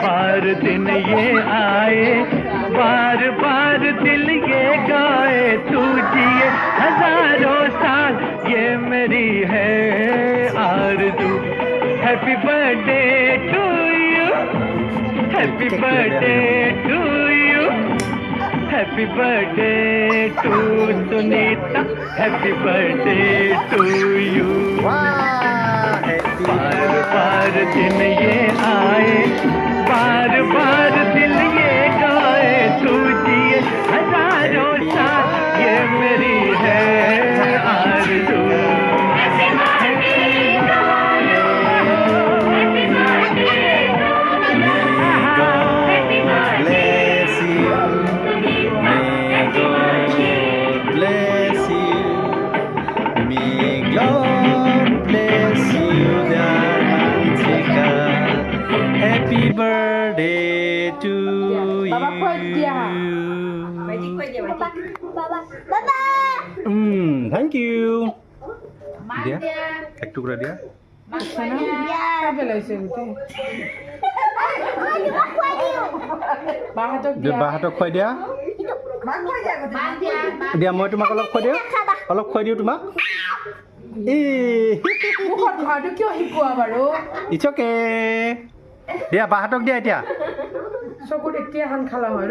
बार दिन ये आए बार बार दिल ये गाए तू जिए हजारों साल ये मेरी है आरज़ू happy birthday to you happy birthday to you happy birthday to Sunita happy birthday to you बार बार दिन ये आए बार बार दिल ये गाए तू जिए हजारों साल ये मेरी है आरज़ू Happy birthday to you. Thank you. Dia, এক টুকরা দিয়া। বাহাতক খুৱাই দিয়া। দিয়া মই তোমাক অলপ খুৱাই দিওঁ অলপ খুৱাই দিওঁ তোমাক ইটছ অ'কে দিয়া বাহাতক দিয়া এতিয়া চকুত এতিয়া হান খালা হয়